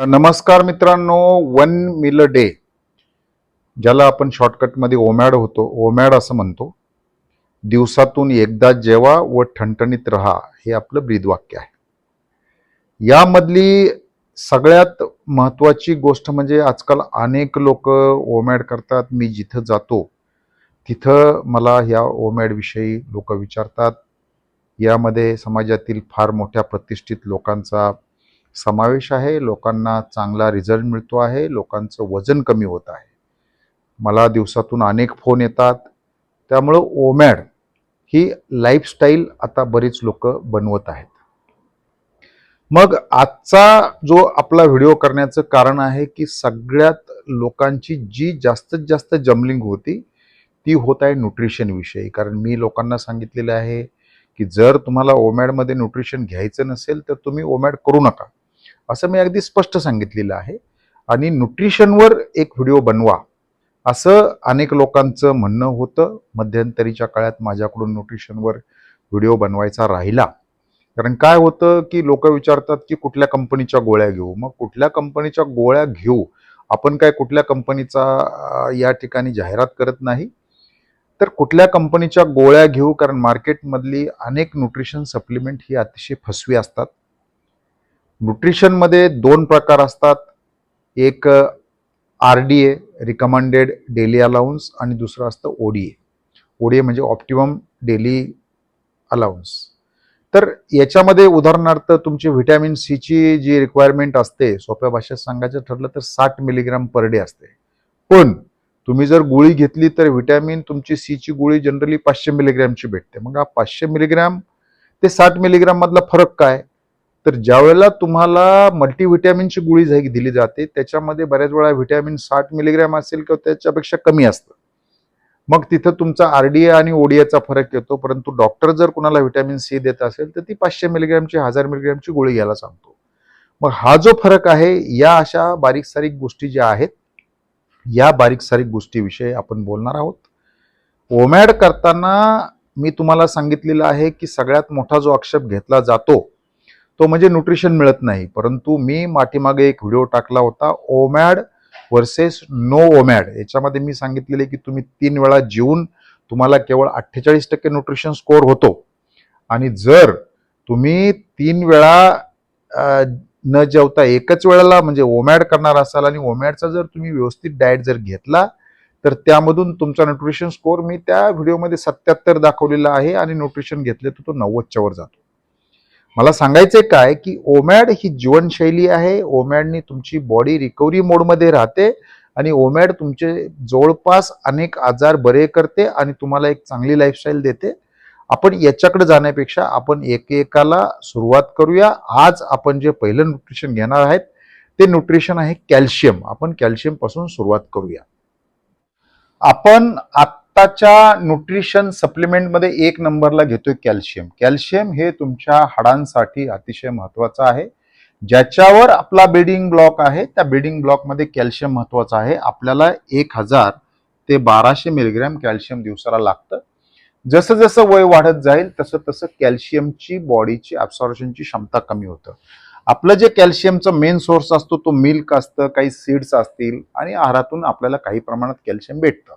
नमस्कार मित्रांनो. One meal day, ज्याला आपण शॉर्टकटमध्ये ओमॅड असं म्हणतो. दिवसातून एकदा जेवा व ठणठणीत राहा, हे आपलं ब्रीदवाक्य आहे. यामधली सगळ्यात महत्वाची गोष्ट म्हणजे आजकाल अनेक लोक ओमॅड करतात. मी जिथं जातो तिथं मला ह्या ओमॅड विषयी लोक विचारतात. यामध्ये समाजातील फार मोठ्या प्रतिष्ठित लोकांचा समावेश आहे. लोकांना चांगला रिझल्ट मिळतो आहे. लोकांचं वजन कमी होत आहे. मला दिवसातून अनेक फोन येतात. त्यामुळं ओमॅड ही लाईफस्टाईल आता बरीच लोक बनवत आहेत. मग आजचा जो आपला व्हिडिओ करण्याचं कारण आहे की सगळ्यात लोकांची जी जास्तीत जास्त जमलिंग होती ती होत आहे न्यूट्रिशन विषयी. कारण मी लोकांना सांगितलेलं आहे की जर तुम्हाला ओमॅडमध्ये न्यूट्रिशन घ्यायचं नसेल तर तुम्ही ओमॅड करू नका, असं मी अगदी स्पष्ट सांगितलेलं आहे. आणि न्यूट्रिशनवर एक व्हिडिओ बनवा असं अनेक लोकांचं म्हणणं होतं. मध्यंतरीच्या काळात माझ्याकडून न्यूट्रिशनवर व्हिडिओ बनवायचा राहिला. कारण काय होतं की लोक विचारतात की कुठल्या कंपनीच्या गोळ्या घेऊ. मग कुठल्या कंपनीच्या गोळ्या घेऊ, आपण काय कुठल्या कंपनीचा या ठिकाणी जाहिरात करत नाही. तर कुठल्या कंपनीच्या गोळ्या घेऊ, कारण मार्केटमधली अनेक न्यूट्रिशन सप्लिमेंट ही अतिशय फसवी असतात. न्यूट्रिशनमध्ये दोन प्रकार असतात. एक RDA, रिकमेंडेड डेली अलाउन्स, आणि दुसरं असतं ODA. ODA म्हणजे ऑप्टिमम डेली अलाउन्स. तर याच्यामध्ये उदाहरणार्थ तुमची व्हिटॅमिन सीची जी रिक्वायरमेंट असते, सोप्या भाषेत सांगायचं ठरलं तर 60 मिलीग्राम पर डे असते. पण तुम्ही जर गोळी घेतली तर व्हिटॅमिन तुमची सीची गोळी जनरली 500 मिलीग्रामची भेटते. मग हा 500 मिलीग्राम ते 60 मिलीग्राम मधला फरक काय? तर ज्या वेळेला तुम्हाला मल्टीव्हिटॅमिनची गोळी दिली जाते त्याच्यामध्ये बऱ्याच वेळा व्हिटॅमिन 60 मिलीग्राम असेल किंवा त्याच्यापेक्षा कमी असतं. मग तिथं तुमचा RDA आणि ODAचा फरक येतो. परंतु डॉक्टर जर कुणाला व्हिटॅमिन सी देत असेल तर ती 500 मिलीग्रामची 1000 मिलीग्रामची गोळी घ्यायला सांगतो. मग हा जो फरक आहे, या अशा बारीक सारीक गोष्टी ज्या आहेत, या बारीक सारीक गोष्टीविषयी आपण बोलणार आहोत. ओमॅड करताना मी तुम्हाला सांगितलेलं आहे की सगळ्यात मोठा जो आक्षेप घेतला जातो तो म्हणजे न्यूट्रिशन मिळत नाही. परंतु मी पाठीमागे एक व्हिडिओ टाकला होता, ओमॅड वर्सेस नो ओमॅड. याच्यामध्ये मी सांगितलेले की तुम्ही 3 वेळा जेवून तुम्हाला केवळ 48% न्यूट्रिशन स्कोअर होतो. आणि जर तुम्ही 3 वेळा न जेवता एकच वेळेला म्हणजे ओमॅड करणार असाल आणि ओमॅडचा जर तुम्ही व्यवस्थित डाएट जर घेतला तर त्यामधून तुमचा न्यूट्रिशन स्कोअर मी त्या व्हिडिओमध्ये 77 दाखवलेला आहे आणि न्यूट्रिशन घेतले तर तो 90च्या वर जातो. मला सांगायचंय काय की ओमॅड ही जीवनशैली आहे. ओमॅडनी तुमची बॉडी रिकव्हरी मोडमध्ये राहते आणि ओमॅड तुमचे जवळपास अनेक आजार बरे करते आणि तुम्हाला एक चांगली लाईफस्टाईल देते. आपण याच्याकडे जाण्यापेक्षा आपण एकेकाला सुरुवात करूया. आज आपण जे पहिलं न्यूट्रिशन घेणार आहेत ते न्यूट्रिशन आहे कॅल्शियम. आपण कॅल्शियम पासून सुरुवात करूया. आपण आत्ताच्या न्यूट्रिशन सप्लिमेंटमध्ये 1 नंबरला घेतोय कॅल्शियम. कॅल्शियम हे तुमच्या हाडांसाठी अतिशय महत्वाचं आहे. ज्याच्यावर आपला बिल्डिंग ब्लॉक आहे त्या बिल्डिंग ब्लॉकमध्ये कॅल्शियम महत्वाचं आहे. आपल्याला 1000 ते 1200 मिलीग्रॅम कॅल्शियम दिवसाला लागतं. जसं जसं वय वाढत जाईल तसं तसं कॅल्शियमची बॉडीची ॲब्सॉर्प्शनची क्षमता कमी होतं. आपलं जे कॅल्शियमचा मेन सोर्स असतो तो मिल्क असतं, काही सीड्स असतील आणि आहारातून आपल्याला काही प्रमाणात कॅल्शियम भेटतं.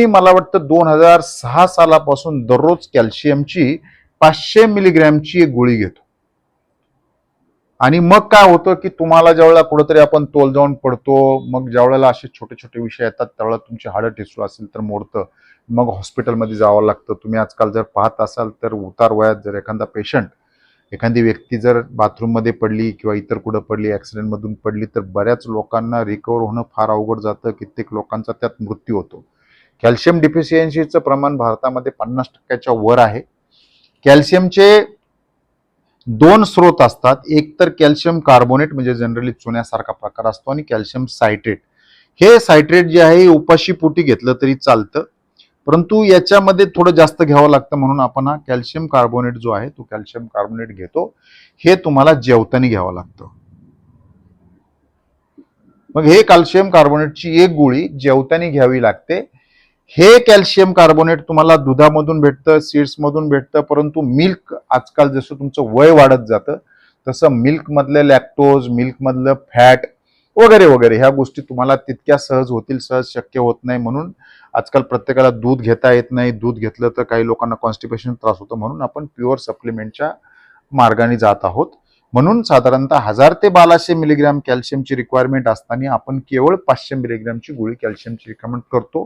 मला वाटतं 2006 सालापासून दररोज कॅल्शियमची 500 मिलीग्रॅमची एक गोळी घेतो. आणि मग काय होतं की तुम्हाला ज्यावेळेला कुठेतरी आपण तोल जाऊन पडतो, मग ज्यावेळेला असे छोटे छोटे विषय येतात त्यावेळेला तुमची हाडं ठिसूळ असेल तर मोडतं, मग हॉस्पिटलमध्ये जावं लागतं. तुम्ही आजकाल जर पाहत असाल तर उतार वयात जर एखादा पेशंट, एखादी व्यक्ती जर बाथरूममध्ये पडली किंवा इतर कुठं पडली, ॲक्सिडेंटमधून पडली, तर बऱ्याच लोकांना रिकवर होणं फार अवघड जातं. कित्येक लोकांचा त्यात मृत्यू होतो. कॅल्शियम डिफिशियन्सीचं प्रमाण भारतामध्ये 50%च्या वर आहे. कॅल्शियमचे 2 स्रोत असतात. एक तर कॅल्शियम कार्बोनेट म्हणजे जनरली चुन्यासारखा प्रकार असतो, आणि कॅल्शियम सायट्रेट. हे सायट्रेट जे आहे उपाशी पोटी घेतलं तरी चालतं, परंतु याच्यामध्ये थोडं जास्त घ्यावं लागतं. म्हणून आपण हा कॅल्शियम कार्बोनेट जो आहे तो कॅल्शियम कार्बोनेट घेतो. हे तुम्हाला जेवताना घ्यावं लागतं. मग हे कॅल्शियम कार्बोनेटची एक गोळी जेवताना घ्यावी लागते. हे कॅल्शियम कार्बोनेट तुम्हाला दुधामधून भेटतं, सीड्स मधून भेटतं. परंतु मिल्क आजकाल जसं तुमचं वय वाढत जातं तसं मिल्कमधलं लॅक्टोज, मिल्कमधलं फॅट वगैरे वगैरे ह्या गोष्टी तुम्हाला तितक्या सहज होतील, सहज शक्य होत नाही. म्हणून आजकाल प्रत्येकाला दूध घेता येत नाही. दूध घेतलं तर काही लोकांना कॉन्स्टिपेशन त्रास होतो. म्हणून आपण प्युअर सप्लिमेंटच्या मार्गाने जात आहोत. म्हणून साधारणतः 1000 ते 1200 मिलीग्रॅम कॅल्शियमची रिक्वायरमेंट असताना आपण केवळ 500 मिलीग्रॅमची गोळी कॅल्शियमची रिकमेंड करतो.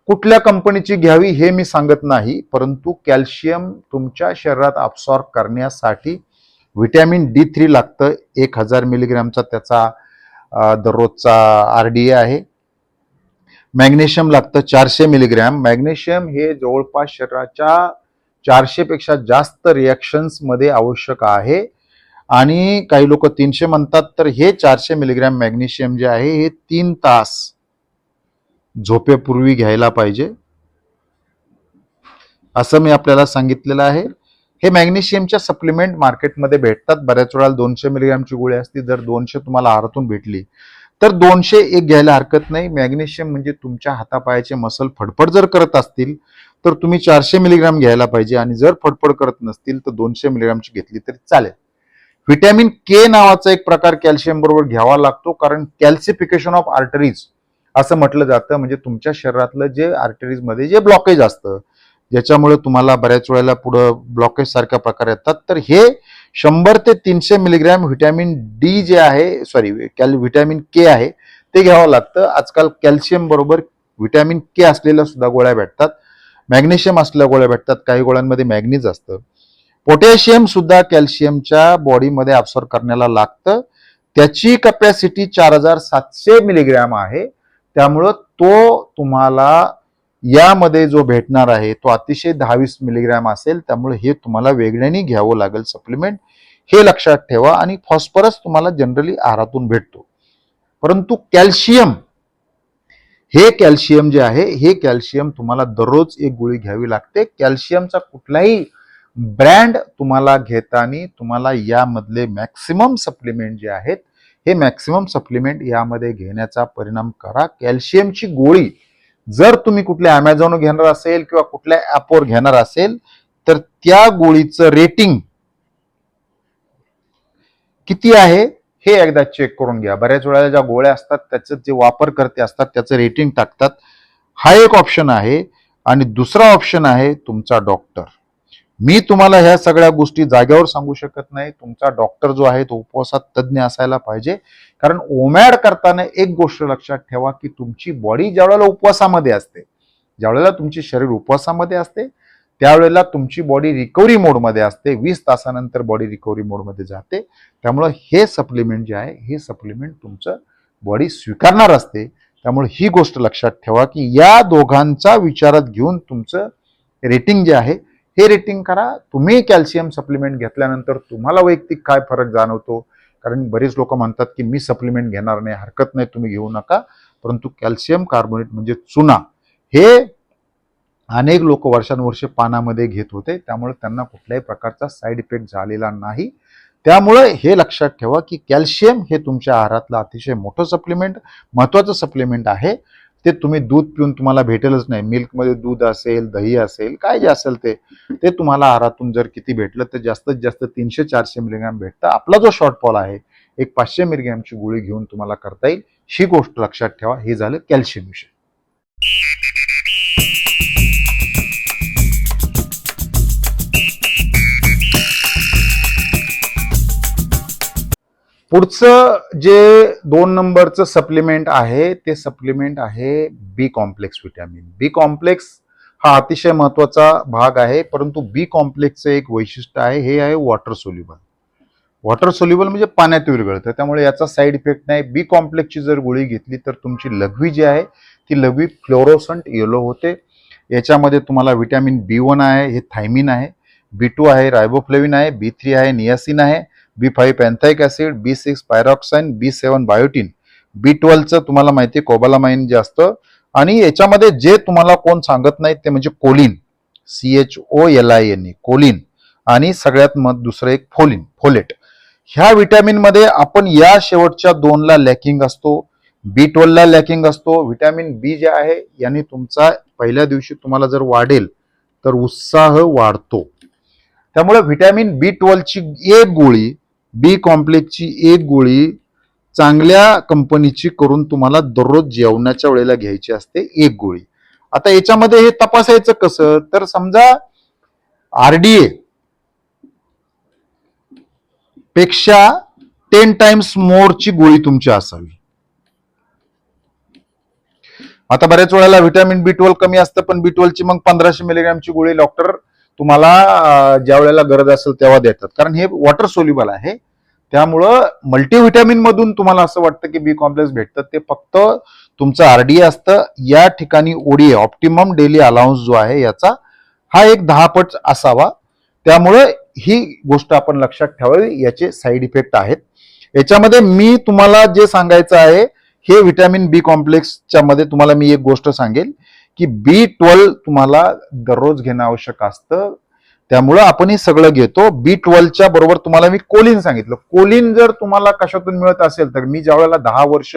कुठल्या कंपनीची घ्यावी हे मी सांगत नाही, परंतु कॅल्शियम तुमच्या शरीरात अब्सॉर्ब करण्यासाठी व्हिटॅमिन D3 लागतं. 1000 मिलीग्रॅमचा त्याचा दररोजचा RDA आहे. मॅग्नेशियम लागतं 400 मिलीग्रॅम. मॅग्नेशियम हे जवळपास शरीराच्या 400 पेक्षा जास्त रिॲक्शन्स मध्ये आवश्यक आहे आणि काही लोक 300 म्हणतात. तर हे 400 मिलीग्रॅम मॅग्नेशियम जे आहे हे 3 तास झोपेपूर्वी घ्यायला पाहिजे असं मी आपल्याला सांगितलेलं आहे. हे मॅग्नेशियमच्या सप्लिमेंट मार्केटमध्ये भेटतात. बऱ्याच वेळा 200 मिलीग्रॅमची गोळी असते. जर 200 तुम्हाला आहारातून भेटली तर 200 एक घ्यायला हरकत नाही. मॅग्नेशियम म्हणजे तुमच्या हातापायाचे मसल फडफड जर करत असतील तर तुम्ही 400 मिलीग्रॅम घ्यायला पाहिजे आणि जर फडफड करत नसतील तर 200 मिलीग्रॅमची घेतली तरी चालेल. व्हिटॅमिन के नावाचा एक प्रकार कॅल्शियम बरोबर घ्यावा लागतो, कारण कॅल्सिफिकेशन ऑफ आर्टरीज असं म्हटलं जातं. म्हणजे तुमच्या शरीरातलं जे आर्टरीज मध्ये जे ब्लॉकेज असतं ज्याच्यामुळे तुम्हाला बऱ्याच वेळेला पुढं ब्लॉकेज सारख्या प्रकार येतात, तर हे 100 ते 300 मिलीग्रॅम व्हिटॅमिन डी जे आहे व्हिटॅमिन के आहे ते घ्यावं लागतं. आजकाल कॅल्शियम बरोबर व्हिटॅमिन के असलेल्या सुद्धा गोळ्या भेटतात, मॅग्नेशियम असलेल्या गोळ्या भेटतात, काही गोळ्यांमध्ये मॅग्नीज असतं. पोटॅशियम सुद्धा कॅल्शियमच्या बॉडीमध्ये अब्सॉर्ब करण्याला लागतं. त्याची कॅपॅसिटी 4700 मिलीग्रॅम आहे. त्यामुळं तो तुम्हाला यामध्ये जो भेटणार आहे तो अतिशय 10-20 मिलीग्रॅम असेल. त्यामुळे हे तुम्हाला वेगळ्याने घ्यावं लागेल सप्लिमेंट, हे लक्षात ठेवा. आणि फॉस्फरस तुम्हाला जनरली आहारातून भेटतो, परंतु कॅल्शियम जे आहे हे कॅल्शियम तुम्हाला दररोज एक गोळी घ्यावी लागते. कॅल्शियमचा कुठलाही ब्रँड तुम्हाला घेताना तुम्हाला यामधले मॅक्सिमम सप्लिमेंट जे आहेत हे मॅक्सिमम सप्लिमेंट यामध्ये घेण्याचा परिणाम करा. कॅल्शियमची गोळी जर तुम्ही कुठल्या अमेझॉन घेणार असेल किंवा कुठल्या ऍपवर घेणार असेल तर त्या गोळीचं रेटिंग किती आहे हे एकदा चेक करून घ्या. बऱ्याच वेळेला ज्या गोळ्या असतात त्याचं जे वापरकर्ते असतात त्याचं रेटिंग टाकतात. हा एक ऑप्शन आहे. आणि दुसरा ऑप्शन आहे तुमचा डॉक्टर. मी तुम्हाला ह्या सगळ्या गोष्टी जाग्यावर सांगू शकत नाही. तुमचा डॉक्टर जो आहे तो उपवासात तज्ज्ञ असायला पाहिजे. कारण ओमॅड करताना एक गोष्ट लक्षात ठेवा की तुमची बॉडी ज्यावेळेला उपवासामध्ये असते, ज्यावेळेला तुमचे शरीर उपवासामध्ये असते त्यावेळेला तुमची बॉडी रिकव्हरी मोडमध्ये असते. 20 तासानंतर बॉडी रिकव्हरी मोडमध्ये जाते. त्यामुळं हे सप्लिमेंट जे आहे हे सप्लिमेंट तुमचं बॉडी स्वीकारणार असते. त्यामुळे ही गोष्ट लक्षात ठेवा की या दोघांचा विचारात घेऊन तुमचं रेटिंग जे आहे हे रेटिंग करा. तुम्ही कॅल्शियम सप्लिमेंट घेतल्यानंतर तुम्हाला वैयक्तिक काय फरक जाणवतो, कारण बरेच लोक म्हणतात की मी सप्लिमेंट घेणार नाही, हरकत नाही तुम्ही घेऊ नका. परंतु कॅल्शियम कार्बोनेट म्हणजे चुना हे अनेक लोक वर्षानुवर्षे पानामध्ये घेत होते, त्यामुळे त्यांना कुठल्याही प्रकारचा साईड इफेक्ट झालेला नाही. त्यामुळे हे लक्षात ठेवा की कॅल्शियम हे तुमच्या आहारातलं अतिशय मोठं सप्लिमेंट, महत्वाचं सप्लिमेंट आहे. ते तुम्ही दूध पिऊन तुम्हाला भेटेलच नाही. मिल्कमध्ये दूध असेल, दही असेल, काय जे असेल ते तुम्हाला आहारातून जर किती भेटलं तर जास्तीत जास्त 300-400 मिलीग्रॅम भेटतं. आपला जो शॉर्टफॉल आहे एक 500 मिलीग्रॅमची गोळी घेऊन तुम्हाला करता येईल. ही गोष्ट लक्षात ठेवा. हे झालं कॅल्शियम विषय. पुढचं जे 2 नंबरचं सप्लिमेंट आहे ते सप्लिमेंट आहे बी कॉम्प्लेक्स व्हिटॅमिन. बी कॉम्प्लेक्स हा अतिशय महत्वाचा भाग आहे, परंतु बी कॉम्प्लेक्सचं एक वैशिष्ट्य आहे, हे आहे वॉटर सोल्युबल. वॉटर सोल्युबल म्हणजे पाण्यात विरघळतं, त्यामुळे याचा साईड इफेक्ट नाही. बी कॉम्प्लेक्सची जर गोळी घेतली तर तुमची लघवी जी आहे ती लघवी फ्लोरोसंट येलो होते. याच्यामध्ये तुम्हाला व्हिटॅमिन B1 आहे, हे थायमिन आहे, B2 आहे, रायबोफ्लेविन आहे, B3 आहे, नियासिन आहे, B5 पॅन्थाइक acid, B6 पायरॉक्साइन, B7 biotin, B12चं तुम्हाला माहिती आहे कोबालामाइन जे असतं. आणि याच्यामध्ये जे तुम्हाला कोण सांगत नाही ते म्हणजे कोलिन, CHOLIN, कोलिन. आणि सगळ्यात दुसरं एक फोलेट. ह्या व्हिटॅमिन मध्ये आपण या शेवटच्या 2 ला लॅकिंग असतो. B12 ला लॅकिंग असतो. व्हिटॅमिन बी जे आहे याने तुमचा पहिल्या दिवशी तुम्हाला जर वाढेल तर उत्साह वाढतो. त्यामुळे व्हिटॅमिन B12 ची एक गोळी बी कॉम्प्लेक्सची एक गोळी चांगल्या कंपनीची करून तुम्हाला दररोज जेवणाच्या वेळेला घ्यायची असते, एक गोळी. आता याच्यामध्ये हे तपासायचं कसं, तर समजा आरडीए पेक्षा 10 टाइम्स मोरची गोळी तुमची असावी. आता बऱ्याच वेळेला व्हिटॅमिन B12 कमी असतं, पण B12 ची मग 1500 मिलीग्रामची गोळी डॉक्टर तुम्हाला ज्या वेळेला गरज असेल तेव्हा देतात, कारण हे वॉटर सोल्युबल आहे. त्यामुळं मल्टीव्हिटॅमिन मधून तुम्हाला असं वाटतं की बी कॉम्प्लेक्स भेटतं, ते फक्त तुमचं आरडीए असतं. या ठिकाणी ओडीए ऑप्टिमम डेली अलाउन्स जो आहे याचा हा एक 10 पट असावा. त्यामुळे ही गोष्ट आपण लक्षात ठेवावी. याचे साईड इफेक्ट आहेत. याच्यामध्ये मी तुम्हाला जे सांगायचं आहे, हे व्हिटॅमिन बी कॉम्प्लेक्सच्या मध्ये तुम्हाला मी एक गोष्ट सांगेल की B12 तुम्हाला दररोज घेणं आवश्यक असतं. त्यामुळं आपण हे सगळं घेतो. B12च्या बरोबर तुम्हाला मी कोलिन सांगितलं. कोलिन जर तुम्हाला कशातून मिळत असेल, तर मी ज्या वेळेला 10 वर्ष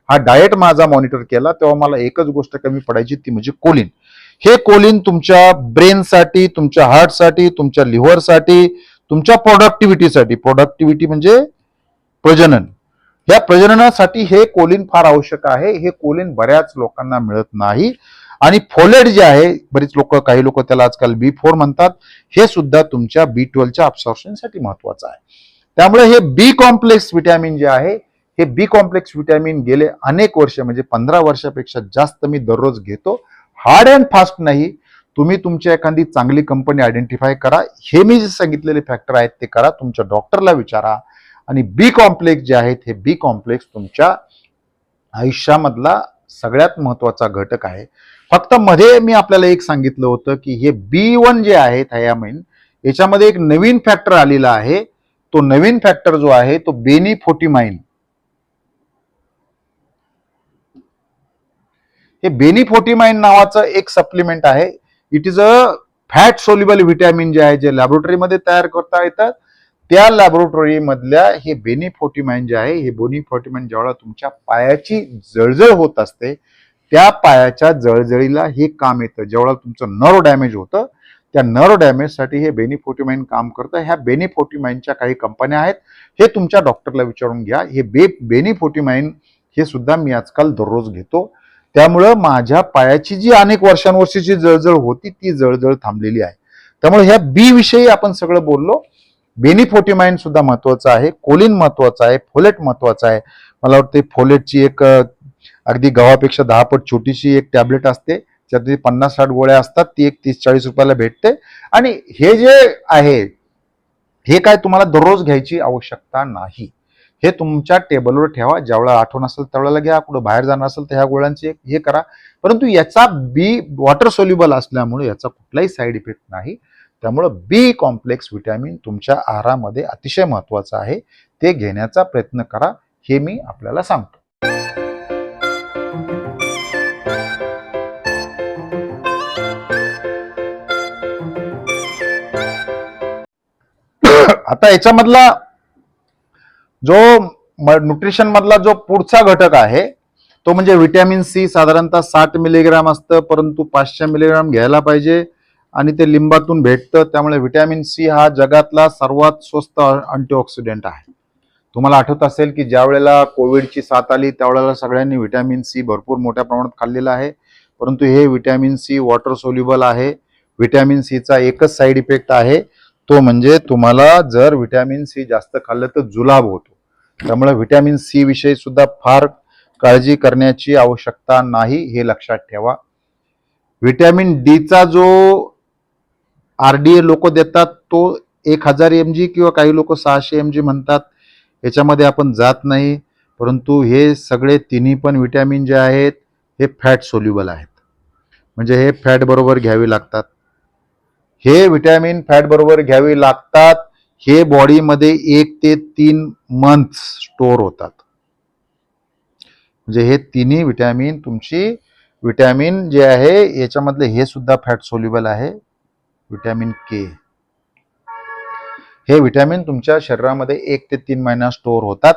हा डाएट माझा मॉनिटर केला, तेव्हा मला एकच गोष्ट कमी पडायची, ती म्हणजे कोलिन. हे कोलिन तुमच्या ब्रेनसाठी, तुमच्या हार्टसाठी, तुमच्या लिव्हरसाठी, तुमच्या प्रोडक्टिव्हिटी म्हणजे प्रजनन, या प्रजननासाठी हे कोलिन फार आवश्यक आहे. हे कोलिन बऱ्याच लोकांना मिळत नाही. आणि फोलेट जे आहे, काही लोक त्याला आजकाल B4 म्हणतात, हे सुद्धा तुमच्या B12च्या अब्सॉर्प्शनसाठी महत्वाचं आहे. त्यामुळे हे बी कॉम्प्लेक्स व्हिटॅमिन जे आहे, हे बी कॉम्प्लेक्स व्हिटॅमिन गेले अनेक वर्ष म्हणजे 15 वर्षापेक्षा जास्त मी दररोज घेतो. हार्ड अँड फास्ट नाही. तुम्ही तुमच्या एखादी चांगली कंपनी आयडेंटिफाय करा. हे मी जे सांगितलेले फॅक्टर आहेत ते करा. तुमच्या डॉक्टरला विचारा. आणि बी कॉम्प्लेक्स जे आहेत, हे बी कॉम्प्लेक्स तुमच्या आयुष्यामधला सगळ्यात महत्वाचा घटक आहे. फक्त मध्ये मी आपल्याला एक सांगितलं होतं की हे B1 जे आहे थायामाइन, याच्यामध्ये एक नवीन फॅक्टर आलेला आहे. तो नवीन फॅक्टर जो आहे तो बेनिफोर्टिमाइन. हे बेनिफोर्टिमाइन नावाचं एक सप्लिमेंट आहे. It is a fat soluble vitamin जे आहे, जे लॅबोरेटरीमध्ये तयार करता येतात. त्या लॅबोरेटरी मधल्या हे बेनिफोर्टिमाइन जे आहे, हे बेनिफोर्टिमाइन ज्यावेळेला तुमच्या पायाची जळजळ होत असते, त्या पायाच्या जळजळीला हे काम येतं. जेव्हा तुमचं नर्व डॅमेज होतं, त्या नर्व डॅमेजसाठी हे बेनिफोर्टिमाइन काम करतं. ह्या बेनिफोर्टिमाइनच्या काही कंपन्या आहेत, हे तुमच्या डॉक्टरला विचारून घ्या. हे बेनिफोर्टिमाइन हे सुद्धा मी आजकाल दररोज घेतो. त्यामुळं माझ्या पायाची जी अनेक वर्षांवर्षीची जळजळ होती, ती जळजळ थांबलेली आहे. त्यामुळे ह्या बी विषयी आपण सगळं बोललो. बेनिफोर्टिमाइन सुद्धा महत्वाचं आहे, कोलिन महत्वाचं आहे, फोलेट महत्वाचं आहे. मला वाटते फोलेटची एक अगदी गव्हापेक्षा 10 पट छोटीशी एक टॅबलेट असते, त्यात 50-60 गोळ्या असतात. ती एक 30-40 रुपयाला भेटते. आणि हे जे आहे, हे काय तुम्हाला दररोज घ्यायची आवश्यकता नाही. हे तुमच्या टेबलवर ठेवा. ज्यावेळेला आठवण असेल त्यावेळेला घ्या. कुठं बाहेर जाणार असेल तर ह्या गोळ्यांचे हे करा. परंतु याचा बी वॉटर सोल्युबल असल्यामुळे याचा कुठलाही साईड इफेक्ट नाही. त्यामुळे बी कॉम्प्लेक्स व्हिटॅमिन तुमच्या आहारामध्ये अतिशय महत्वाचं आहे. ते घेण्याचा प्रयत्न करा, हे मी आपल्याला सांगतो. आता याच्यामधला जो न्यूट्रिशन मधला जो पुढचा घटक आहे, तो म्हणजे व्हिटॅमिन सी. साधारणतः 60 मिलीग्राम असतं, परंतु 500 मिलीग्राम घ्यायला पाहिजे. आणि ते लिंबातून भेटतं. त्यामुळे व्हिटॅमिन सी हा जगातला सर्वात स्वस्त अँटीऑक्सिडंट आहे. तुम्हाला आठवत असेल की ज्या वेळेला कोविडची साथ आली, त्यावेळेला सगळ्यांनी व्हिटॅमिन सी भरपूर मोठ्या प्रमाणात खाल्लेलं आहे. परंतु हे व्हिटॅमिन सी वॉटर सोल्युबल आहे. व्हिटॅमिन सीचा एकच साईड इफेक्ट आहे, तो म्हणजे तुम्हाला जर व्हिटॅमिन सी जास्त खाल्लं तर जुलाब होतो. त्यामुळे व्हिटॅमिन सी विषयी सुद्धा फार काळजी करण्याची आवश्यकता नाही, हे लक्षात ठेवा. व्हिटॅमिन डीचा जो आरडीए लोक देतात, तो 1000 mg किंवा काही लोक 600 mg म्हणतात. याच्यामध्ये आपण जात नाही. परंतु हे सगळे तिन्ही पण व्हिटॅमिन जे आहेत, हे फॅट सोल्युबल आहेत. म्हणजे हे फॅट बरोबर घ्यावे लागतात. हे व्हिटॅमिन फॅट बरोबर घ्यावे लागतात. हे बॉडीमध्ये 1 ते 3 मंथ स्टोअर होतात. म्हणजे हे तिन्ही व्हिटॅमिन तुमची व्हिटॅमिन जे आहे याच्यामधले हे सुद्धा फॅट सोल्युबल आहे. व्हिटॅमिन के, हे व्हिटॅमिन तुमच्या शरीरामध्ये 1 ते 3 महिना स्टोअर होतात.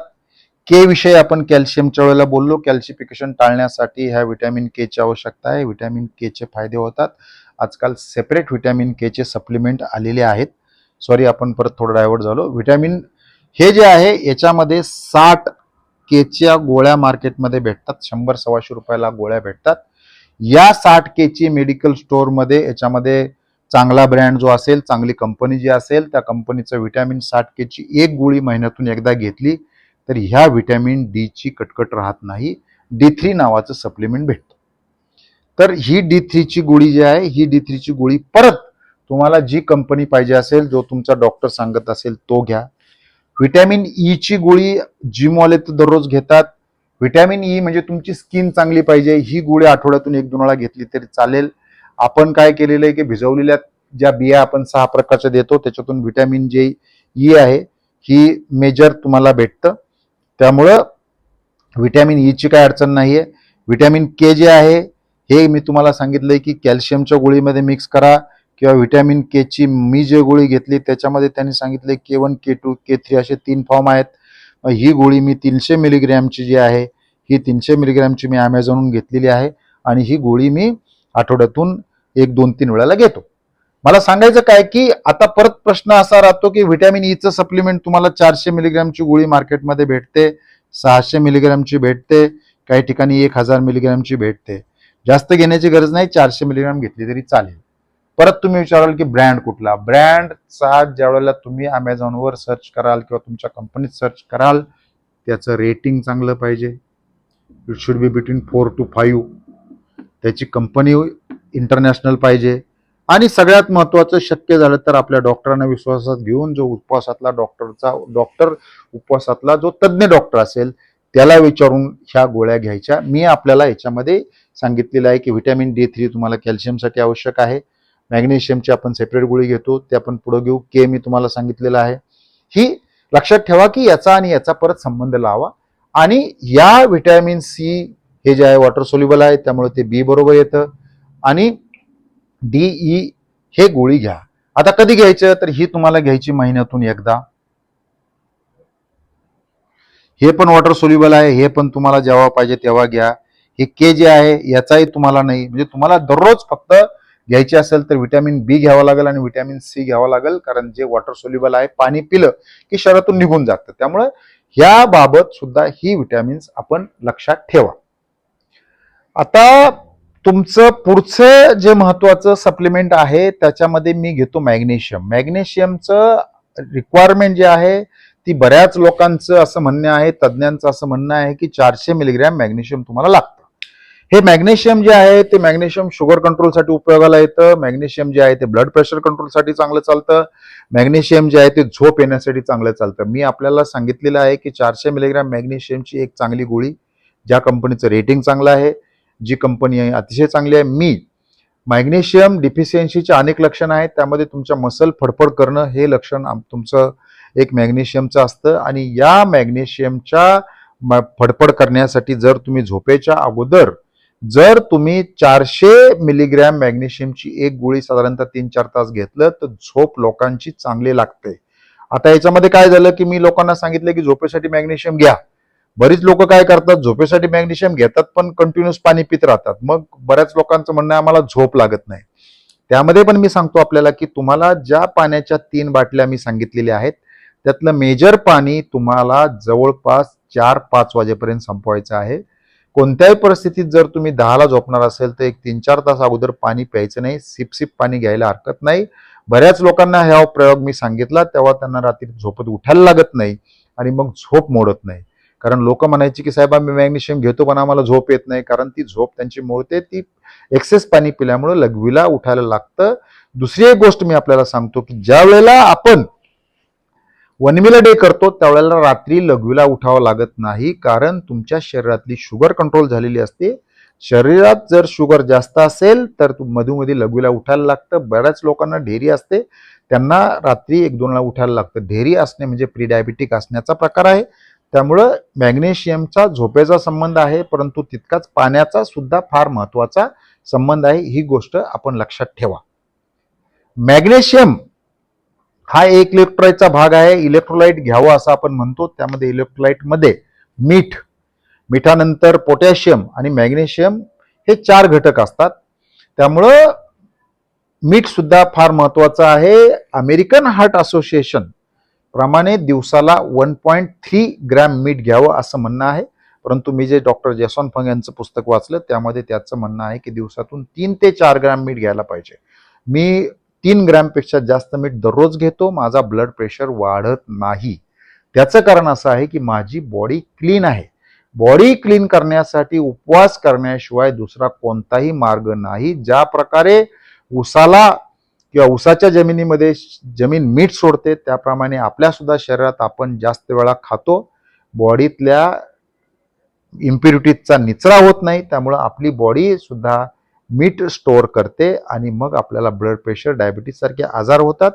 के विषयी आपण कॅल्शियमच्या वेळेला बोललो. कॅल्शिफिकेशन टाळण्यासाठी ह्या व्हिटॅमिन के ची आवश्यकता आहे. व्हिटॅमिन के चे फायदे होतात. आजकाल सेपरेट व्हिटॅमिन के चे सप्लिमेंट आलेले आहेत. सॉरी, आपण परत थोडं डायव्हर्ट झालो. व्हिटॅमिन हे जे आहे याच्यामध्ये 60 केच्या गोळ्या मार्केटमध्ये भेटतात, 100-125 रुपयाला गोळ्या भेटतात. या 60 केची मेडिकल स्टोअरमध्ये याच्यामध्ये चांगला ब्रँड जो असेल, चांगली कंपनी जी असेल, त्या कंपनीचं व्हिटॅमिन 60 केची एक गोळी महिन्यातून एकदा घेतली तर ह्या व्हिटॅमिन डी ची कटकट राहत नाही. D3 नावाचं सप्लिमेंट भेटतं. तर ही D3 ची गोळी जी आहे, ही D3 ची गोळी परत तुम्हाला जी कंपनी पाहिजे असेल, जो तुमचा डॉक्टर सांगत असेल तो घ्या. व्हिटॅमिन ई ची गोळी जिमवाले तर दररोज घेतात. व्हिटॅमिन ई म्हणजे तुमची स्किन चांगली पाहिजे, ही गोळी आठवड्यातून 1-2 वेळा घेतली तरी चालेल. आपण काय केलेलं आहे की भिजवलेल्या ज्या बिया आपण 6 प्रकारच्या देतो त्याच्यातून व्हिटॅमिन जे ई आहे ही मेजर तुम्हाला भेटतं. त्यामुळं व्हिटॅमिन ई ची काय अडचण नाहीये. व्हिटॅमिन के जे आहे हे मी तुम्हाला सांगितलंय की कॅल्शियमच्या गोळीमध्ये मिक्स करा, किंवा व्हिटॅमिन के ची मी जे गोळी घेतली त्याच्यामध्ये त्यांनी सांगितले K1, K2, K3 असे 3 फॉर्म आहेत. ही गोळी मी 300 मिलीग्रॅमची जी आहे ही 300 मिलीग्रॅमची मी ॲमेझॉनहून घेतलेली आहे आणि ही गोळी मी आठवड्यातून 1-2-3 वेळाला घेतो. मला सांगायचं काय की आता परत प्रश्न असा राहतो की व्हिटॅमिन ईचं सप्लिमेंट तुम्हाला 400 मिलीग्रॅमची गोळी मार्केटमध्ये भेटते, 600 मिलीग्रॅमची भेटते, काही ठिकाणी 1000 मिलीग्रॅमची भेटते. जास्त घेण्याची गरज नाही, 400 मिलीग्रॅम घेतली तरी चालेल. परत तुम्ही विचाराल की ब्रँड कुठला. ब्रँडचा ज्या वेळेला तुम्ही अमेझॉनवर सर्च कराल किंवा तुमच्या कंपनीत सर्च कराल त्याचं रेटिंग चांगलं पाहिजे. It should be between 4 to 5. त्याची कंपनी इंटरनॅशनल पाहिजे आणि सगळ्यात महत्त्वाचं शक्य झालं तर आपल्या डॉक्टरांना विश्वासात घेऊन जो उपवासातला जो तज्ज्ञ डॉक्टर असेल त्याला विचारून ह्या गोळ्या घ्यायच्या. मी आपल्याला याच्यामध्ये सांगितलेलं आहे की व्हिटॅमिन D3 तुम्हाला कॅल्शियमसाठी आवश्यक आहे. मॅग्नेशियमची आपण सेपरेट गोळी घेतो ते आपण पुढे घेऊ. के मी तुम्हाला सांगितलेलं आहे. ही लक्षात ठेवा की याचा आणि याचा परत संबंध लावा. आणि या व्हिटॅमिन सी हे जे आहे वॉटर सोल्युबल आहे त्यामुळे ते बी बरोबर येतं. आणि DE हे गोळी घ्या. आता कधी घ्यायचं तर ही तुम्हाला घ्यायची महिन्यातून एकदा. हे पण वॉटर सोल्युबल आहे, हे पण तुम्हाला जेव्हा पाहिजे तेव्हा घ्या. हे के जे आहे याचाही तुम्हाला नाही, म्हणजे तुम्हाला दररोज फक्त घ्यायची असेल तर व्हिटॅमिन बी घ्यावं लागेल आणि व्हिटॅमिन सी घ्यावं लागेल, कारण जे वॉटर सोल्युबल आहे पाणी पिलं की शरीरातून निघून जातं. त्यामुळे ह्या बाबत सुद्धा ही व्हिटॅमिन्स आपण लक्षात ठेवा. आता तुमचं पुढचं जे महत्वाचं सप्लिमेंट आहे त्याच्यामध्ये मी घेतो मॅग्नेशियम. मॅग्नेशियमचं रिक्वायरमेंट जे आहे ती बऱ्याच लोकांचं असं म्हणणं आहे, तज्ज्ञांचं असं म्हणणं आहे की 400 मिलीग्रॅम मॅग्नेशियम तुम्हाला लागतं. हे मॅग्नेशियम जे आहे ते मॅग्नेशियम शुगर कंट्रोलसाठी उपयोगाला येतं. मॅग्नेशियम जे आहे ते ब्लड प्रेशर कंट्रोलसाठी चांगलं चालतं. मॅग्नेशियम जे आहे ते झोप येण्यासाठी चांगलं चालतं. मी आपल्याला सांगितलेलं आहे की 400 मिलीग्रॅम मॅग्नेशियमची एक चांगली गोळी, ज्या कंपनीचं रेटिंग चांगलं आहे, जी कंपनी आहे अतिशय चांगली आहे. मी मॅग्नेशियम डिफिशियन्सीचे अनेक लक्षणं आहेत, त्यामध्ये तुमच्या मसल फडफड करणं हे लक्षण तुमचं एक मॅग्नेशियमचं असतं. आणि या मॅग्नेशियमच्या फडफड करण्यासाठी जर तुम्ही झोपेच्या अगोदर जर तुम्ही 400 मिलीग्रॅम मॅग्नेशियमची एक गोळी साधारणतः 3-4 तास घेतलं तर झोप लोकांची चांगली लागते. आता याच्यामध्ये काय झालं की मी लोकांना सांगितलं की झोपेसाठी मॅग्नेशियम घ्या. बरीच लोक काय करतात, झोपेसाठी मॅग्नेशियम घेतात पण कंटिन्युअस पाणी पित राहतात. मग बऱ्याच लोकांचं म्हणणं आहे आम्हाला झोप लागत नाही. त्यामध्ये पण मी सांगतो आपल्याला की तुम्हाला ज्या पाण्याच्या 3 बाटल्या मी सांगितलेल्या आहेत त्यातलं मेजर पाणी तुम्हाला जवळपास 4-5 वाजेपर्यंत संपवायचं आहे. कोणत्याही परिस्थितीत जर तुम्ही 10ला झोपणार असेल तर एक 3-4 तास अगोदर पाणी प्यायचं नाही. सिप पाणी घ्यायला हरकत नाही. बऱ्याच लोकांना हा प्रयोग मी सांगितला तेव्हा त्यांना रात्री झोपत उठायला लागत नाही आणि मग झोप मोडत नाही. कारण लोक म्हणायची की साहेब आम्ही मॅग्नेशियम घेतो पण आम्हाला झोप येत नाही, कारण ती झोप त्यांची मोडते, ती एक्सेस पाणी पिल्यामुळे लघवीला उठायला लागतं. दुसरी एक गोष्ट मी आपल्याला सांगतो की ज्या वेळेला आपण 1 meal a day करतो त्यावेळेला रात्री लघवीला उठावं लागत नाही, कारण तुमच्या शरीरातली शुगर कंट्रोल झालेली असते. शरीरात जर शुगर जास्त असेल तर मधोमधी लघवीला उठायला लागतं. बऱ्याच लोकांना ढेरी असते, त्यांना रात्री 1-2ला उठायला लागतं. ढेरी असणे म्हणजे प्री डायबिटिक असण्याचा प्रकार आहे. त्यामुळं मॅग्नेशियमचा झोपेचा संबंध आहे, परंतु तितकाच पाण्याचा सुद्धा फार महत्वाचा संबंध आहे. ही गोष्ट आपण लक्षात ठेवा. मॅग्नेशियम हा एक इलेक्ट्रोलाइटचा भाग आहे. इलेक्ट्रोलाइट घ्यावं असं आपण म्हणतो. त्यामध्ये इलेक्ट्रोलाइटमध्ये मिठानंतर पोटॅशियम आणि मॅग्नेशियम हे 4 घटक असतात. त्यामुळं मीठ सुद्धा फार महत्वाचं आहे. अमेरिकन हार्ट असोसिएशन प्रमाणे दिवसाला 1.3 ग्रॅम मीठ घ्यावं असं म्हणणं आहे. परंतु मी जे डॉक्टर जयसॉन फंग यांचं पुस्तक वाचलं त्यामध्ये त्याचं म्हणणं आहे की दिवसातून 3 ते 4 ग्रॅम मीठ घ्यायला पाहिजे. मी 3 ग्रॅमपेक्षा जास्त मीठ दररोज घेतो, माझा ब्लड प्रेशर वाढत नाही. त्याचं कारण असं आहे की माझी बॉडी क्लीन आहे. बॉडी क्लीन करण्यासाठी उपवास करण्याशिवाय दुसरा कोणताही मार्ग नाही. ज्या प्रकारे उसाला किंवा उसाच्या जमिनीमध्ये जमीन मीठ सोडते त्याप्रमाणे आपल्या सुद्धा शरीरात आपण जास्त वेळा खातो, बॉडीतल्या इम्प्युरिटीजचा निचरा होत नाही, त्यामुळं आपली बॉडी सुद्धा मीठ स्टोअर करते आणि मग आपल्याला ब्लड प्रेशर, डायबिटीज सारखे आजार होतात.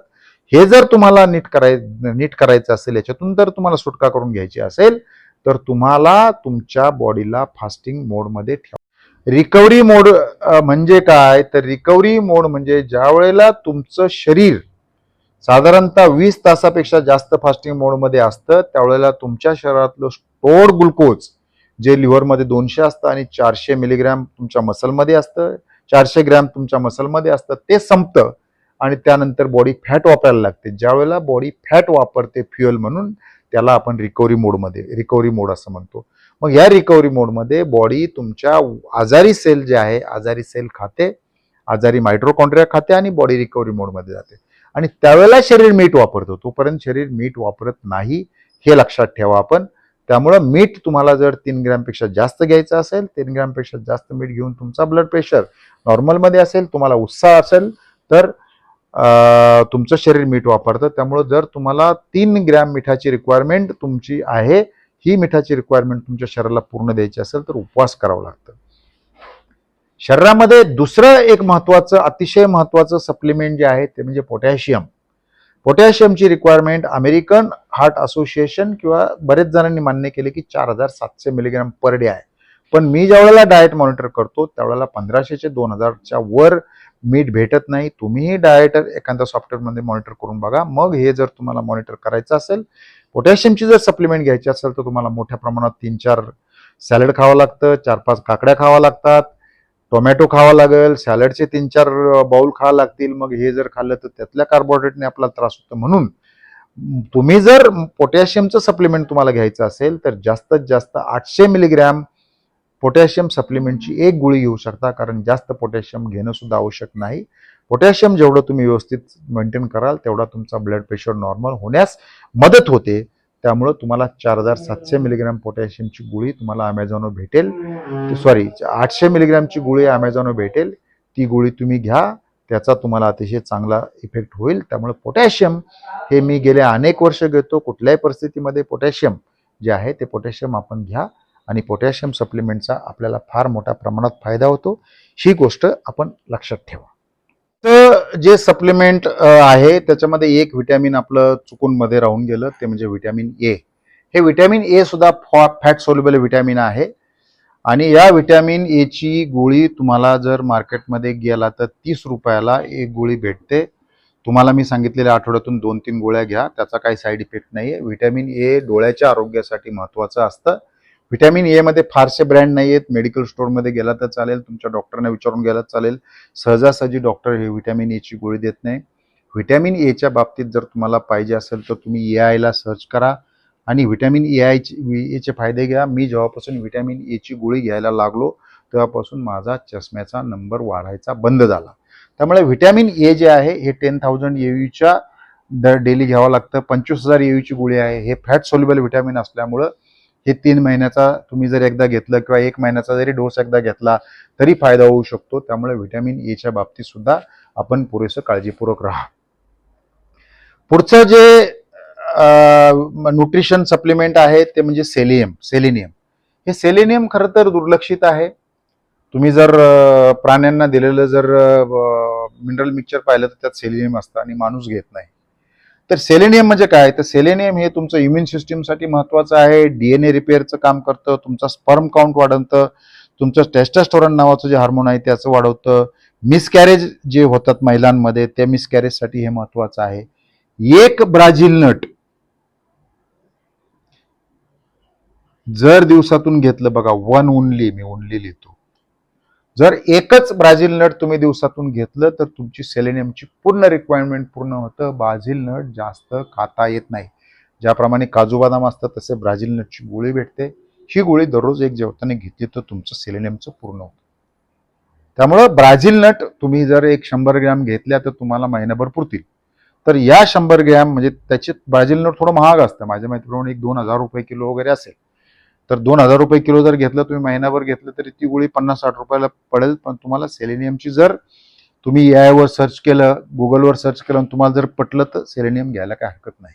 हे जर तुम्हाला नीट करायचं असेल, याच्यातून जर तुम्हाला सुटका करून घ्यायची असेल तर तुम्हाला तुमच्या बॉडीला फास्टिंग मोडमध्ये ठेवा. रिकव्हरी मोड म्हणजे काय, तर रिकव्हरी मोड म्हणजे ज्या वेळेला तुमचं शरीर साधारणतः 20 तासापेक्षा जास्त फास्टिंग मोडमध्ये असतं त्यावेळेला तुमच्या शरीरातलं स्टोअर्ड ग्लुकोज जे लिव्हरमध्ये 200 असतं आणि 400 मिलीग्रॅम तुमच्या मसलमध्ये असतं, 400 ग्रॅम तुमच्या मसलमध्ये असतं, ते संपतं आणि त्यानंतर बॉडी फॅट वापरायला लागते. ज्या वेळेला बॉडी फॅट वापरते फ्युएल म्हणून, त्याला आपण रिकव्हरी मोड असं म्हणतो. मग या रिकव्हरी मोडमध्ये बॉडी तुमच्या आजारी सेल जे आहे, आजारी सेल खाते, आजारी मायट्रोकॉन्ड्रिया खाते आणि बॉडी रिकव्हरी मोडमध्ये जाते आणि त्यावेळेला शरीर मीठ वापरतो. तोपर्यंत शरीर मीठ वापरत नाही, हे लक्षात ठेवा आपण. त्यामुळं मीठ तुम्हाला जर 3 ग्रॅमपेक्षा जास्त घ्यायचं असेल, 3 ग्रॅमपेक्षा जास्त मीठ घेऊन तुमचा ब्लड प्रेशर नॉर्मलमध्ये असेल, तुम्हाला उत्साह असेल तर तुमचं शरीर मीठ वापरतं. त्यामुळं जर तुम्हाला 3 ग्रॅम मिठाची रिक्वायरमेंट तुमची आहे, ही मिठाची रिक्वायरमेंट तुमच्या शरीराला पूर्ण द्यायची असेल तर उपवास करावा लागतं. शरीरामध्ये दुसरं एक महत्वाचं, अतिशय महत्वाचं सप्लिमेंट जे आहे ते म्हणजे पोटॅशियम. पोटॅशियमची रिक्वायरमेंट अमेरिकन हार्ट असोसिएशन किंवा बरेच जणांनी मान्य केले की 4700 मिलीग्रॅम पर डे आहे. पण मी ज्या वेळेला डाएट मॉनिटर करतो त्यावेळेला 1500 ते 2000च्या वर मीठ भेटत नाही. तुम्हीही डाएट एखाद्या सॉफ्टवेअरमध्ये मॉनिटर करून बघा. मग हे जर तुम्हाला मॉनिटर करायचं असेल, पोटॅशियमची जर सप्लिमेंट घ्यायची असेल तर तुम्हाला मोठ्या प्रमाणात 3-4 सॅलड खावं लागतं, 4-5 काकड्या खावा लागतात, टोमॅटो खावा लागेल, सॅलडचे 3-4 बाउल खावा लागतील. मग हे जर खाल्लं तर त्यातल्या कार्बोहायड्रेटने आपला त्रास होतो. म्हणून तुम्ही जर पोटॅशियमचं सप्लिमेंट तुम्हाला घ्यायचं असेल तर जास्तीत जास्त 800 मिलीग्रॅम पोटॅशियम सप्लिमेंटची एक गोळी घेऊ शकता, कारण जास्त पोटॅशियम घेणं सुद्धा आवश्यक नाही. पोटॅशियम जेवढं तुम्ही व्यवस्थित मेंटेन कराल तेवढा तुमचा ब्लड प्रेशर नॉर्मल होण्यास मदत होते. त्यामुळं तुम्हाला 4700 मिलीग्रॅम पोटॅशियमची गोळी तुम्हाला अमेझॉनवर भेटेल, 800 मिलीग्रॅमची गोळी अमेझॉनवर भेटेल. ती गोळी तुम्ही घ्या, त्याचा तुम्हाला अतिशय चांगला इफेक्ट होईल. त्यामुळे पोटॅशियम हे मी गेले अनेक वर्ष घेतो. कुठल्याही परिस्थितीमध्ये पोटॅशियम जे आहे ते पोटॅशियम आपण घ्या आणि पोटॅशियम सप्लिमेंटचा आपल्याला फार मोठ्या प्रमाणात फायदा होतो. ही गोष्ट आपण लक्षात ठेवा. तर जे सप्लिमेंट आहे त्याच्यामध्ये एक व्हिटॅमिन आपलं चुकून मध्ये राहून गेलं, ते म्हणजे व्हिटॅमिन ए. हे व्हिटॅमिन ए सुद्धा फॅट सोल्युबल व्हिटॅमिन आहे आणि या व्हिटॅमिन ए ची गोळी तुम्हाला जर मार्केटमध्ये गेला तर 30 रुपयाला एक गोळी भेटते. तुम्हाला मी सांगितलेल्या आठवड्यातून 2-3 गोळ्या घ्या, त्याचा काही साईड इफेक्ट नाही आहे. व्हिटॅमिन ए डोळ्याच्या आरोग्यासाठी महत्त्वाचं असतं. व्हिटॅमिन ए मध्ये फारसे ब्रँड नाही आहेत. मेडिकल स्टोअरमध्ये गेला तर चालेल, तुमच्या डॉक्टरने विचारून गेला चालेल. सहजासहजी डॉक्टर हे व्हिटॅमिन ए ची गोळी देत नाही. व्हिटॅमिन एच्या बाबतीत जर तुम्हाला पाहिजे असेल तर तुम्ही एआयला सर्च करा आणि व्हिटॅमिन एचे फायदे घ्या. मी जेव्हापासून व्हिटॅमिन एची गोळी घ्यायला लागलो तेव्हापासून माझा चष्म्याचा नंबर वाढायचा बंद झाला. त्यामुळे व्हिटॅमिन ए जे आहे हे 10,000 एयूच्या डेली घ्यावं लागतं. 25,000 एयूची गोळी आहे. हे फॅट सोल्युबल व्हिटॅमिन असल्यामुळं हे 3 महिन्याचा तुम्ही जर एकदा घेतलं किंवा 1 महिन्याचा जरी डोस एकदा घेतला तरी फायदा होऊ शकतो. त्यामुळे व्हिटॅमिन एच्या बाबतीत सुद्धा आपण पुरेसं काळजीपूर्वक राहा. पुढचं जे न्यूट्रिशन सप्लिमेंट आहे ते म्हणजे सेलेनियम. हे सेलेनियम खरं तर दुर्लक्षित आहे. तुम्ही जर प्राण्यांना दिलेलं जर मिनरल मिक्सचर पाहिलं तर त्यात सेलेनियम असतं आणि माणूस घेत नाही. तर सेलेनियम म्हणजे काय, तर सेलेनियम हे तुमचं इम्युन सिस्टीमसाठी महत्वाचं आहे. डीएनए रिपेअरचं काम करतं, तुमचा स्पर्म काउंट वाढवतं, तुमचं टेस्टोस्टेरोन नावाचं जे हार्मोन आहे त्याचं वाढवतं. मिसकॅरेज जे होतात महिलांमध्ये त्या मिसकॅरेजसाठी हे महत्वाचं आहे. एक ब्राझील नट जर दिवसातून घेतलं, बघा वन ओनली, मी ओनली लिहितो, जर एकच ब्राझील नट तुम्ही दिवसातून घेतलं तर तुमची सेलेनियमची पूर्ण रिक्वायरमेंट पूर्ण होतं. ब्राझील नट जास्त खाता येत नाही. ज्याप्रमाणे काजू बदाम असतात तसे ब्राझील नटची गोळी भेटते. ही गोळी दररोज एक जेवताना घेतली तर तुमचं सेलेनियमचं पूर्ण होतं. त्यामुळं ब्राझील नट तुम्ही जर एक 100 ग्रॅम घेतल्या तर तुम्हाला महिनाभर पुरतील. तर या 100 ग्रॅम म्हणजे त्याचे ब्राझील नट थोडं महाग असतं, माझ्या माहितीप्रमाणे एक 2,000 रुपये किलो वगैरे असेल. तर 2,000 रुपये किलो जर घेतलं तुम्ही महिनाभर घेतलं तरी ती गोळी 50-60 रुपयाला पडेल. पण तुम्हाला सेलेनियमची जर तुम्ही यावर सर्च केलं, गुगलवर सर्च केलं आणि तुम्हाला जर पटलं तर सेलेनियम घ्यायला काही हरकत नाही.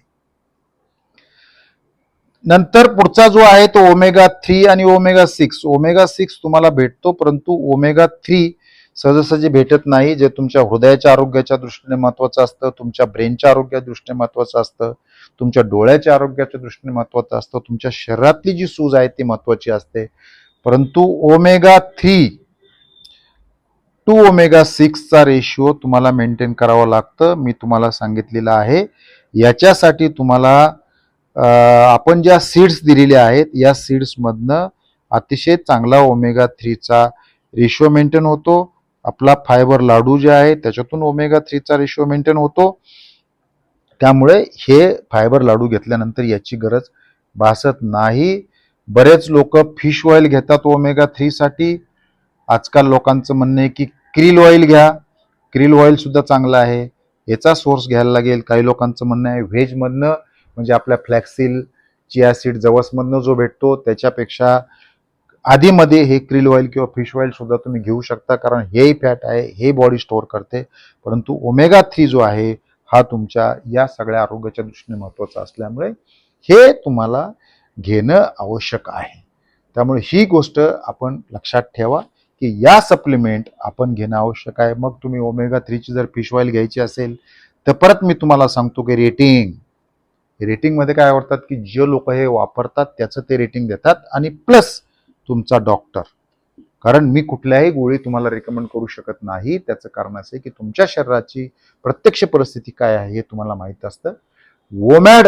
नंतर पुढचा जो आहे तो ओमेगा 3 आणि ओमेगा 6. ओमेगा 6 तुम्हाला भेटतो, परंतु ओमेगा 3 सहजासहजी भेटत नाही. जे तुमच्या हृदयाच्या आरोग्याच्या दृष्टीने महत्वाचं असतं, तुमच्या ब्रेनच्या आरोग्याच्या दृष्टीने महत्वाचं असतं, तुमच्या डोळ्याच्या आरोग्याच्या दृष्टीने महत्वाचं असतं, तुमच्या शरीरातली जी सूज आहे ती महत्वाची असते. परंतु ओमेगा 3 टू ओमेगा 6 चा रेशिओ तुम्हाला मेंटेन करावा लागतं. मी तुम्हाला सांगितलेलं आहे. याच्यासाठी तुम्हाला आपण ज्या सीड्स दिलेल्या आहेत या सीड्समधनं अतिशय चांगला ओमेगा 3 चा रेशिओ मेंटेन होतो. आपला फायबर लाडू जे आहे त्याच्यातून ओमेगा 3 चा रेशिओ मेंटेन होतो. त्यामुळे हे फायबर लाडू घेतल्यानंतर याची गरज भासत नाही. बरेच लोक फिश ऑइल घेतात ओमेगा 3 साठी. आजकाल लोकांचं म्हणणं आहे की क्रिल ऑइल घ्या. क्रिल ऑइल सुद्धा चांगला आहे, याचा सोर्स घ्यायला लागेल. काही लोकांचं म्हणणं आहे व्हेजमधनं म्हणजे आपल्या फ्लॅक्सील, चिया सीड, जवसमधनं जो भेटतो त्याच्यापेक्षा आधीमध्ये हे क्रिल ऑइल किंवा फिश ऑइल सुद्धा तुम्ही घेऊ शकता, कारण हेही फॅट आहे, हे बॉडी स्टोअर करते. परंतु ओमेगा 3 जो आहे हा तुमच्या या सगळ्या आरोग्याच्या दृष्टीने महत्त्वाचा असल्यामुळे हे तुम्हाला घेणं आवश्यक आहे. त्यामुळे ही गोष्ट आपण लक्षात ठेवा की या सप्लिमेंट आपण घेणं आवश्यक आहे. मग तुम्ही ओमेगा 3 ची जर फिश ऑइल घ्यायची असेल तर परत मी तुम्हाला सांगतो की रेटिंगमध्ये काय आवडतात की जे लोक हे वापरतात त्याचं ते रेटिंग देतात आणि प्लस तुमचा डॉक्टर. कारण मी कुठल्याही गोळी तुम्हाला रेकमेंड करू शकत नाही. त्याचं कारण असं आहे की तुमच्या शरीराची प्रत्यक्ष परिस्थिती काय आहे हे तुम्हाला माहीत असतं. वोमॅड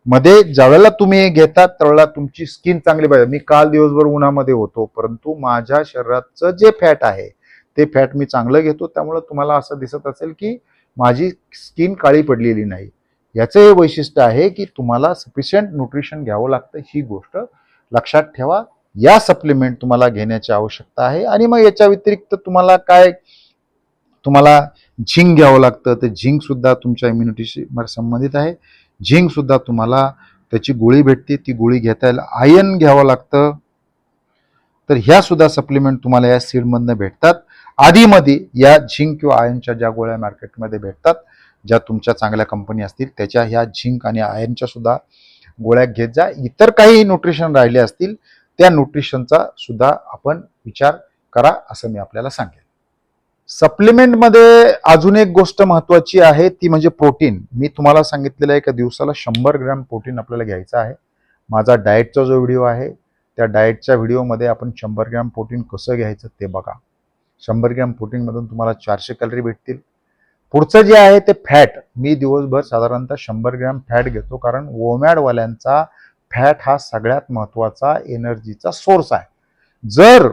मध्ये ज्यावेळेला तुम्ही हे घेतात त्यावेळेला तुमची स्किन चांगली पाहिजे. मी काल दिवसभर उन्हामध्ये होतो, परंतु माझ्या शरीराचं जे फॅट आहे ते फॅट मी चांगलं घेतो. त्यामुळे तुम्हाला असं दिसत असेल की माझी स्किन काळी पडलेली नाही. याचं हे वैशिष्ट्य आहे की तुम्हाला सफिशियंट न्यूट्रिशन घ्यावं लागतं. ही गोष्ट लक्षात ठेवा. या सप्लिमेंट तुम्हाला घेण्याची आवश्यकता आहे. आणि मग याच्या व्यतिरिक्त तुम्हाला झिंक घ्यावं लागतं. तर झिंक सुद्धा तुमच्या इम्युनिटीशी संबंधित आहे. झिंक सुद्धा तुम्हाला त्याची गोळी भेटते, ती गोळी घेता येईल. आयर्न घ्यावं लागतं. तर ह्या सुद्धा सप्लिमेंट तुम्हाला या सीडमधनं भेटतात. आधीमध्ये या झिंक किंवा आयर्नच्या ज्या गोळ्या मार्केटमध्ये भेटतात, ज्या तुमच्या चांगल्या कंपनी असतील त्याच्या ह्या झिंक आणि आयर्नच्या सुद्धा गोळ्या घेत जा. इतर काही न्यूट्रिशन राहिले असतील त्या न्यूट्रिशनचा सुद्धा आपण विचार करा असं मी आपल्याला सांगेन. सप्लिमेंटमध्ये अजून एक गोष्ट महत्वाची आहे ती म्हणजे प्रोटीन. मी तुम्हाला सांगितलेलं आहे की दिवसाला 100 ग्रॅम प्रोटीन आपल्याला घ्यायचं आहे. माझा डाएटचा जो व्हिडिओ आहे त्या डाएटच्या व्हिडिओमध्ये आपण 100 ग्रॅम प्रोटीन कसं घ्यायचं ते बघा. 100 ग्रॅम प्रोटीनमधून तुम्हाला 400 कॅलरी भेटतील. पुढचं जे आहे ते फॅट. मी दिवसभर साधारणतः 100 ग्रॅम फॅट घेतो, कारण वोमॅडवाल्यांचा फॅट हा सगळ्यात महत्वाचा एनर्जीचा सोर्स आहे. जर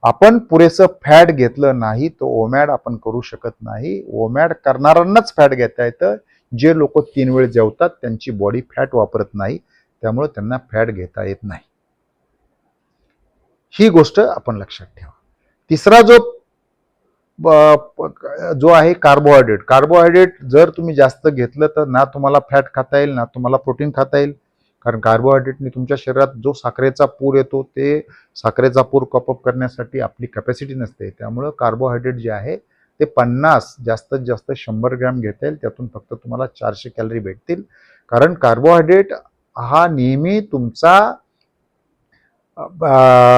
आपण पुरेसं फॅट घेतलं नाही तर ओमॅड आपण करू शकत नाही. ओमॅड करणाऱ्यांनाच फॅट घेता येतं. जे लोक 3 वेळ जेवतात त्यांची बॉडी फॅट वापरत नाही, त्यामुळे त्यांना फॅट घेता येत नाही. ही गोष्ट आपण लक्षात ठेवा. तिसरा जो आहे कार्बोहायड्रेट जर तुम्ही जास्त घेतलं तर ना तुम्हाला फॅट खाता येईल ना तुम्हाला प्रोटीन खाता येईल. कारण कार्बोहायड्रेटने तुमच्या शरीरात जो साखरेचा पूर येतो ते साखरेचा पूर कपअप करण्यासाठी आपली कॅपॅसिटी नसते. त्यामुळं कार्बोहायड्रेट जे आहे ते 50 जास्तीत जास्त 100 ग्रॅम घेता येईल. त्यातून फक्त तुम्हाला 400 कॅलरी भेटतील. कारण कार्बोहायड्रेट हा नेहमी तुमचा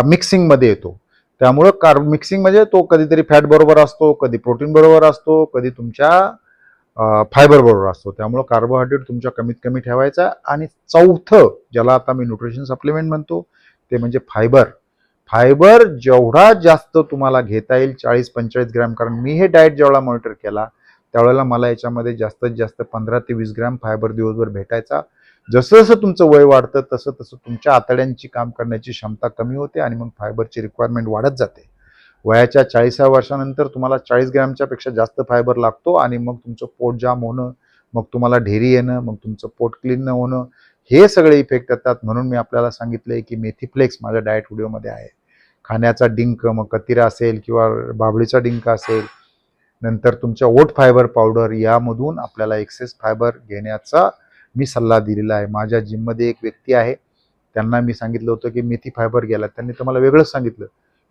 मिक्सिंगमध्ये येतो. त्यामुळं मिक्सिंग म्हणजे तो कधीतरी फॅट बरोबर असतो, कधी प्रोटीन बरोबर असतो, कधी तुमच्या फायबर बरोबर असतो. त्यामुळं कार्बोहायड्रेट तुमच्या कमीत कमी ठेवायचा. आणि चौथं ज्याला आता मी न्यूट्रिशन सप्लिमेंट म्हणतो ते म्हणजे फायबर जेवढा जास्त तुम्हाला घेता येईल 40-45 ग्रॅम. कारण मी हे डाएट जेवढा मॉनिटर केला त्यावेळेला मला याच्यामध्ये जास्तीत जास्त 15 ते 20 ग्रॅम फायबर दिवसभर भेटायचा. जसं जसं तुमचं वय वाढतं तसं तसं तुमच्या आतड्यांची काम करण्याची क्षमता कमी होते आणि मग फायबरची रिक्वायरमेंट वाढत जाते. वयाच्या 40व्या वर्षानंतर तुम्हाला 40 ग्रॅमच्या पेक्षा जास्त फायबर लागतो आणि मग तुमचं पोट जाम होणं, मग तुम्हाला ढेरी येणं, मग तुमचं पोट क्लीन न होणं, हे सगळे इफेक्ट येतात. म्हणून मी आपल्याला सांगितलंय की मेथीफ्लेक्स माझ्या डाएट व्हिडिओमध्ये आहे. खाण्याचा डिंक, मग कतिरा असेल किंवा बाभळीचा डिंक असेल, नंतर तुमच्या ओट फायबर पावडर, यामधून आपल्याला एक्सेस फायबर घेण्याचा मी सल्ला दिलेला आहे. माझ्या जिममध्ये एक व्यक्ती आहे, त्यांना मी सांगितलं होतं की मेथी फायबर घ्यायला. त्यांनी तर मला वेगळंच सांगितलं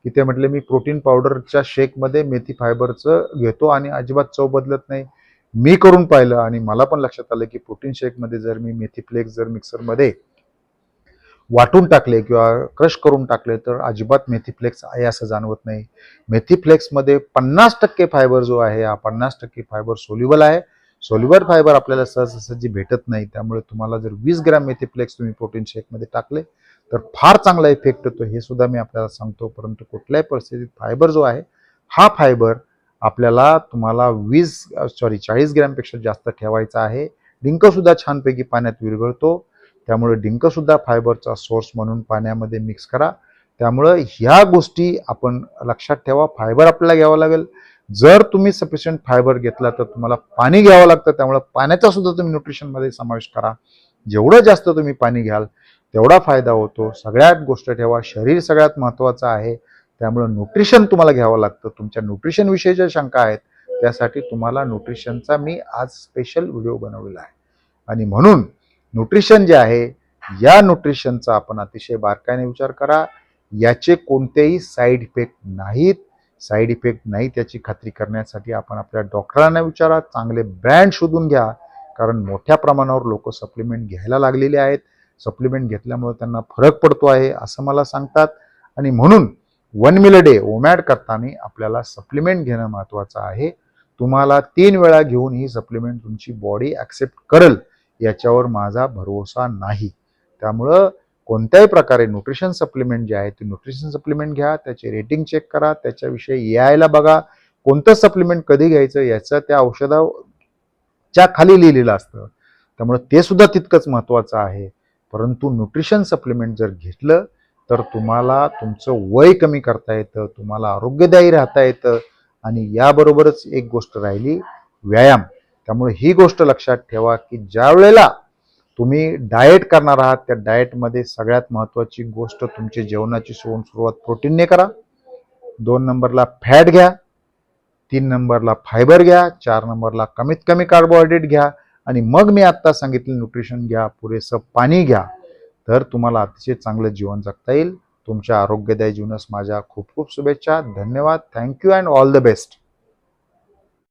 की ते म्हटले मी प्रोटीन पावडरच्या शेकमध्ये मेथी फायबरचं घेतो आणि अजिबात चव बदलत नाही. मी करून पाहिलं आणि मला पण लक्षात आलं की प्रोटीन शेकमध्ये जर मी मेथी फ्लेक्स जर मिक्सरमध्ये वाटून टाकले किंवा क्रश करून टाकले तर अजिबात मेथी फ्लेक्स आहे असं जाणवत नाही. मेथी फ्लेक्समध्ये 50% फायबर जो आहे, हा 50% फायबर सोल्युबल आहे. सोल्युबल फायबर आपल्याला सहजासहजी भेटत नाही. त्यामुळे तुम्हाला जर 20 ग्रॅम मेथी फ्लेक्स तुम्ही प्रोटीन शेकमध्ये टाकले तर फार चांगला इफेक्ट येतो, हे सुद्धा मी आपल्याला सांगतो. परंतु कुठल्याही परिस्थितीत फायबर जो आहे, हा फायबर आपल्याला तुम्हाला 40 ग्रॅमपेक्षा जास्त ठेवायचा आहे. डिंक सुद्धा छानपैकी पाण्यात विरघळतो, त्यामुळे डिंक सुद्धा फायबरचा सोर्स म्हणून पाण्यामध्ये मिक्स करा. त्यामुळं ह्या गोष्टी आपण लक्षात ठेवा. फायबर आपल्याला घ्यावं लागेल. जर तुम्ही सफिशियंट फायबर घेतला तर तुम्हाला पाणी घ्यावं लागतं, त्यामुळे पाण्याचा सुद्धा तुम्ही न्यूट्रिशनमध्ये समावेश करा. जेवढं जास्त तुम्ही पाणी घ्याल तेवढा फायदा होतो. सगळ्यात गोष्ट ठेवा, शरीर सगळ्यात महत्त्वाचं आहे. त्यामुळे न्यूट्रिशन तुम्हाला घ्यावं लागतं. तुमच्या न्यूट्रिशनविषयी ज्या शंका आहेत त्यासाठी तुम्हाला न्यूट्रिशनचा मी आज स्पेशल व्हिडिओ बनवलेला आहे. आणि म्हणून न्यूट्रिशन जे आहे, या न्यूट्रिशनचा आपण अतिशय बारकाईने विचार करा. याचे कोणतेही साईड इफेक्ट नाहीत. साईड इफेक्ट नाही त्याची खात्री करण्यासाठी आपण आपल्या डॉक्टरांना विचारा. चांगले ब्रँड शोधून घ्या, कारण मोठ्या प्रमाणावर लोक सप्लिमेंट घ्यायला लागलेले आहेत. सप्लिमेंट घेतल्यामुळे त्यांना फरक पडतो आहे असं मला सांगतात. आणि म्हणून 1 मील अ डे ओमॅड करताना आपल्याला सप्लिमेंट घेणं महत्त्वाचं आहे. तुम्हाला 3 वेळा घेऊन ही सप्लिमेंट तुमची बॉडी ॲक्सेप्ट करेल याच्यावर माझा भरोसा नाही. त्यामुळं कोणत्याही प्रकारे न्यूट्रिशन सप्लिमेंट जे आहे ते न्यूट्रिशन सप्लिमेंट घ्या, त्याचे रेटिंग चेक करा, त्याच्याविषयी यायला बघा. कोणतं सप्लिमेंट कधी घ्यायचं याचं त्या औषधाच्या खाली लिहिलेलं असतं, त्यामुळे ते सुद्धा तितकंच महत्त्वाचं आहे. परंतु न्यूट्रिशन सप्लिमेंट जर घेतलं तर तुम्हाला तुमचं वय कमी करता येतं, तुम्हाला आरोग्यदायी राहता येतं. आणि याबरोबरच एक गोष्ट राहिली, व्यायाम. त्यामुळे ही गोष्ट लक्षात ठेवा की ज्या वेळेला तुम्ही डाएट करणार आहात त्या डाएटमध्ये सगळ्यात महत्त्वाची गोष्ट तुमची जेवणाची सुरुवात प्रोटीनने करा. 2 नंबरला फॅट घ्या, 3 नंबरला फायबर घ्या, 4 नंबरला कमीत कमी कार्बोहायड्रेट घ्या आणि मग मी आत्ता सांगितलं न्यूट्रिशन घ्या, पुरेसं पाणी घ्या. तर तुम्हाला अतिशय चांगलं जीवन जगता येईल. तुमच्या आरोग्यदायी जीवनास माझ्या खूप खूप शुभेच्छा. धन्यवाद. Thank you and all the best.